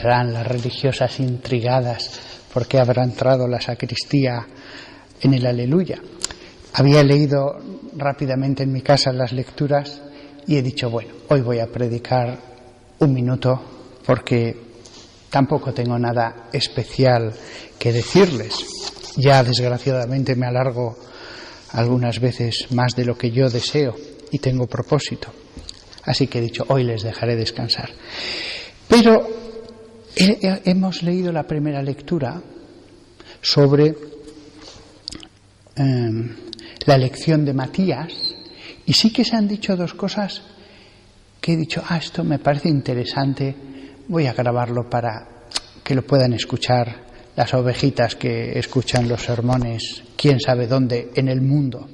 entrarán las religiosas intrigadas porque habrá entrado la sacristía en el Aleluya. Había leído rápidamente en mi casa las lecturas y he dicho, bueno, hoy voy a predicar 1 minuto porque tampoco tengo nada especial que decirles. Ya desgraciadamente me alargo algunas veces más de lo que yo deseo y tengo propósito. Así que he dicho, hoy les dejaré descansar. Pero hemos leído la primera lectura sobre la elección de Matías y sí que se han dicho 2 cosas que he dicho, esto me parece interesante, voy a grabarlo para que lo puedan escuchar las ovejitas que escuchan los sermones, quién sabe dónde en el mundo.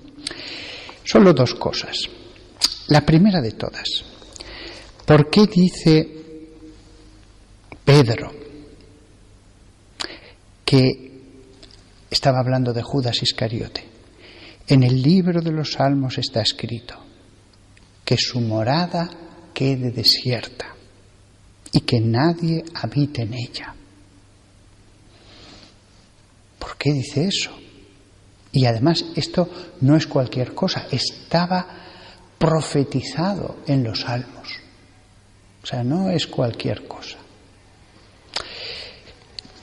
Solo 2 cosas. La primera de todas, ¿por qué dice Pedro que estaba hablando de Judas Iscariote? En el libro de los Salmos está escrito que su morada quede desierta y que nadie habite en ella. ¿Por qué dice eso? Y además esto no es cualquier cosa, estaba profetizado en los Salmos. O sea, no es cualquier cosa.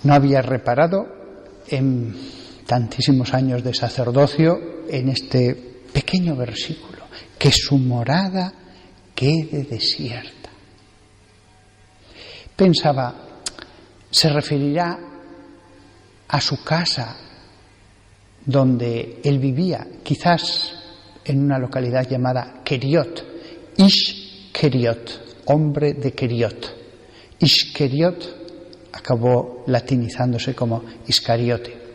No había reparado en tantísimos años de sacerdocio en este pequeño versículo, que su morada quede desierta. Pensaba, ¿se referirá a su casa donde él vivía, quizás en una localidad llamada Keriot, Ish Keriot, hombre de Keriot? Ish Keriot acabó latinizándose como Iscariote.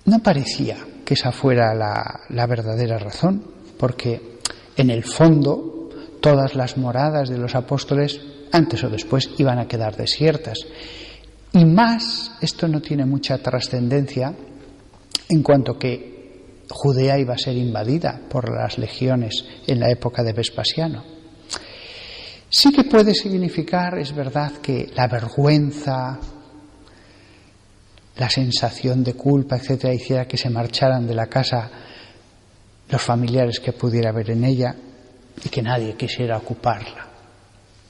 No parecía que esa fuera la verdadera razón, porque en el fondo todas las moradas de los apóstoles antes o después iban a quedar desiertas. Y más, esto no tiene mucha trascendencia en cuanto que Judea iba a ser invadida por las legiones en la época de Vespasiano. Sí que puede significar, es verdad, que la vergüenza, la sensación de culpa, etcétera, hiciera que se marcharan de la casa los familiares que pudiera haber en ella y que nadie quisiera ocuparla.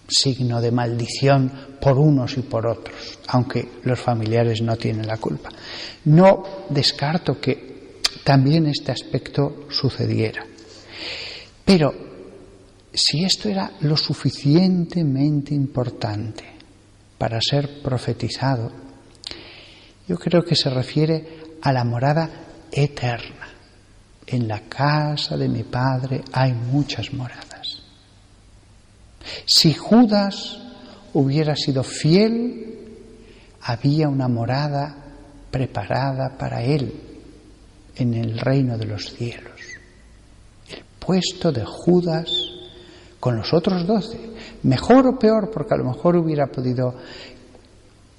Signo de maldición por unos y por otros, aunque los familiares no tienen la culpa. No descarto que también este aspecto sucediera. Pero si esto era lo suficientemente importante para ser profetizado, yo creo que se refiere a la morada eterna. En la casa de mi Padre hay muchas moradas. Si Judas hubiera sido fiel, había una morada preparada para él en el reino de los cielos. El puesto de Judas con los otros 12, mejor o peor, porque a lo mejor hubiera podido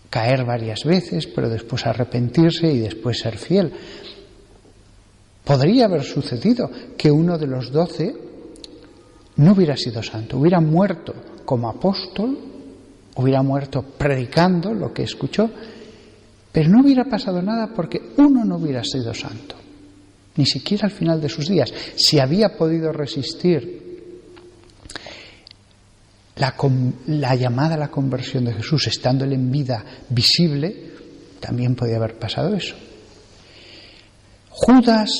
caer varias veces, pero después arrepentirse y después ser fiel. Podría haber sucedido que uno de los 12 no hubiera sido santo, hubiera muerto como apóstol, hubiera muerto predicando lo que escuchó, pero no hubiera pasado nada porque uno no hubiera sido santo, ni siquiera al final de sus días. Si había podido resistir la llamada a la conversión de Jesús, estando él en vida visible, también podía haber pasado eso. Judas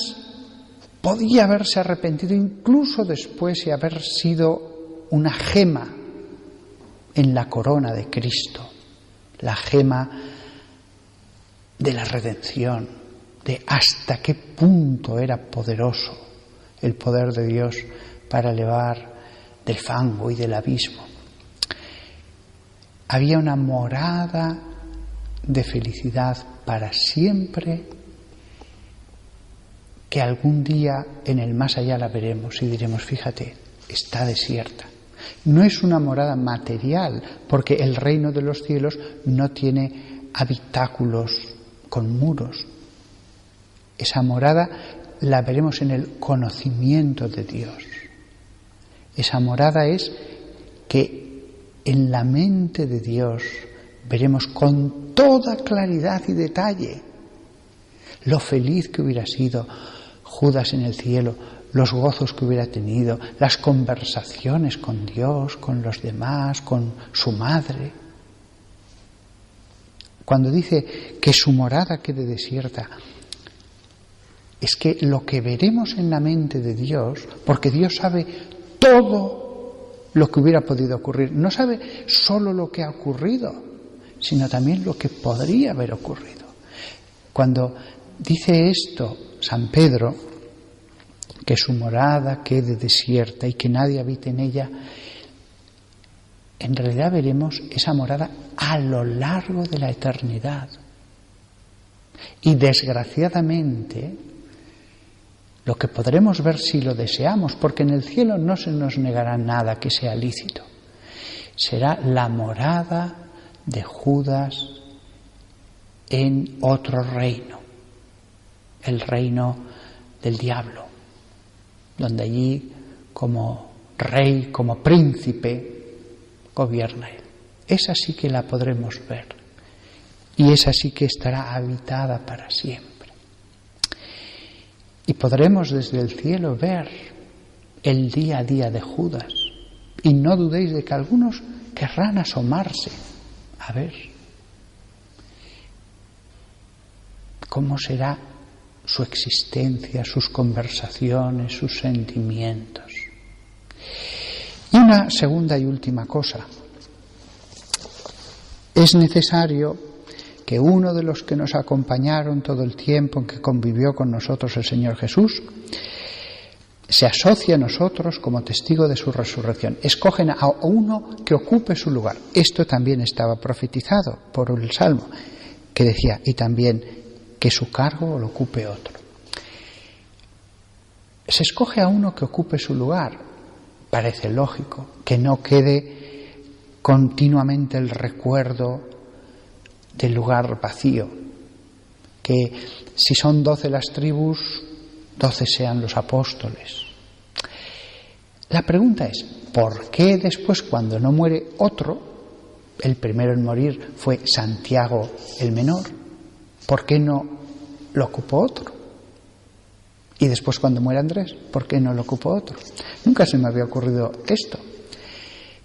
podía haberse arrepentido incluso después y haber sido una gema en la corona de Cristo, la gema de la redención, de hasta qué punto era poderoso el poder de Dios para elevar del fango y del abismo. Había una morada de felicidad para siempre que algún día en el más allá la veremos y diremos, fíjate, está desierta. No es una morada material, porque el reino de los cielos no tiene habitáculos con muros. Esa morada la veremos en el conocimiento de Dios. Esa morada es que en la mente de Dios veremos con toda claridad y detalle lo feliz que hubiera sido Judas en el cielo, los gozos que hubiera tenido, las conversaciones con Dios, con los demás, con su madre. Cuando dice que su morada quede desierta, es que lo que veremos en la mente de Dios, porque Dios sabe todo lo que hubiera podido ocurrir, no sabe solo lo que ha ocurrido, sino también lo que podría haber ocurrido. Cuando dice esto San Pedro, que su morada quede desierta y que nadie habite en ella, en realidad veremos esa morada a lo largo de la eternidad. Y desgraciadamente, lo que podremos ver si lo deseamos, porque en el cielo no se nos negará nada que sea lícito, será la morada de Judas en otro reino, el reino del diablo, donde allí como rey, como príncipe, gobierna él. Esa sí que la podremos ver y esa sí que estará habitada para siempre. Y podremos desde el cielo ver el día a día de Judas. Y no dudéis de que algunos querrán asomarse a ver cómo será su existencia, sus conversaciones, sus sentimientos. Y una segunda y última cosa. Es necesario que uno de los que nos acompañaron todo el tiempo en que convivió con nosotros el Señor Jesús se asocie a nosotros como testigo de su resurrección. Escogen a uno que ocupe su lugar. Esto también estaba profetizado por el Salmo, que decía, y también que su cargo lo ocupe otro. Se escoge a uno que ocupe su lugar. Parece lógico que no quede continuamente el recuerdo del lugar vacío, que si son 12 las tribus, 12 sean los apóstoles. La pregunta es, ¿por qué después, cuando no muere otro, el primero en morir fue Santiago el menor? ¿Por qué no lo ocupó otro? Y después, cuando muere Andrés, ¿por qué no lo ocupó otro? Nunca se me había ocurrido esto,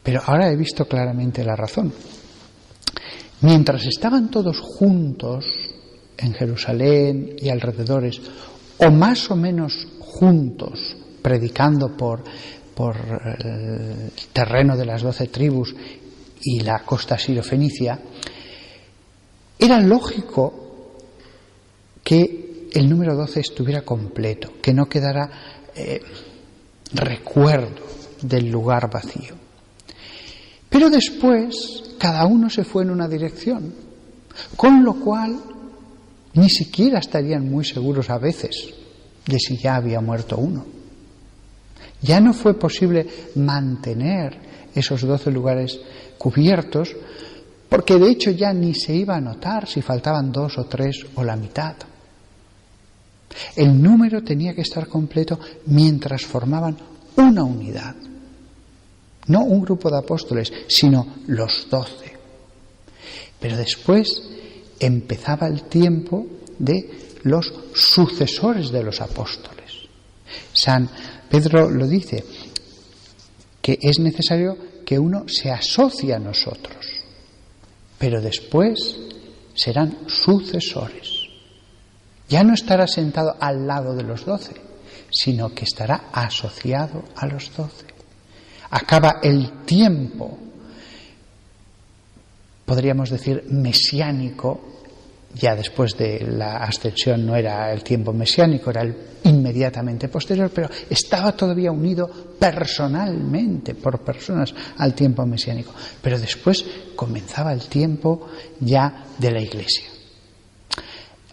pero ahora he visto claramente la razón. Mientras estaban todos juntos en Jerusalén y alrededores, o más o menos juntos, predicando por el terreno de las 12 tribus y la costa sirofenicia, era lógico que el número 12 estuviera completo, que no quedara recuerdo del lugar vacío. Pero después cada uno se fue en una dirección, con lo cual ni siquiera estarían muy seguros a veces de si ya había muerto uno. Ya no fue posible mantener esos 12 lugares cubiertos, porque de hecho ya ni se iba a notar si faltaban 2 o 3 o la mitad. El número tenía que estar completo mientras formaban una unidad. No un grupo de apóstoles, sino los 12. Pero después empezaba el tiempo de los sucesores de los apóstoles. San Pedro lo dice, que es necesario que uno se asocie a nosotros, pero después serán sucesores. Ya no estará sentado al lado de los 12, sino que estará asociado a los 12. Acaba el tiempo, podríamos decir, mesiánico. Ya después de la ascensión no era el tiempo mesiánico, era el inmediatamente posterior, pero estaba todavía unido personalmente, por personas, al tiempo mesiánico. Pero después comenzaba el tiempo ya de la Iglesia.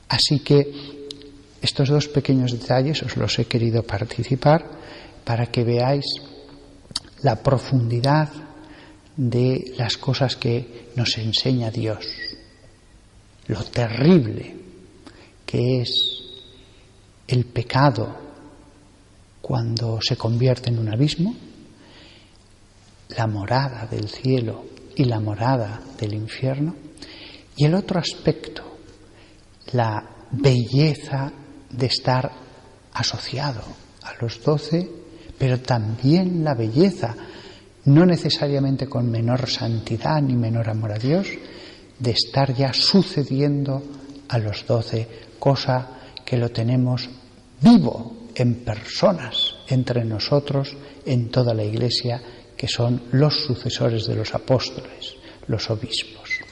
Así que estos dos pequeños detalles os los he querido participar para que veáis la profundidad de las cosas que nos enseña Dios, lo terrible que es el pecado cuando se convierte en un abismo, la morada del cielo y la morada del infierno. Y el otro aspecto, la belleza de estar asociado a los 12, pero también la belleza, no necesariamente con menor santidad ni menor amor a Dios, de estar ya sucediendo a los 12, cosa que lo tenemos vivo en personas entre nosotros, en toda la Iglesia, que son los sucesores de los apóstoles, los obispos.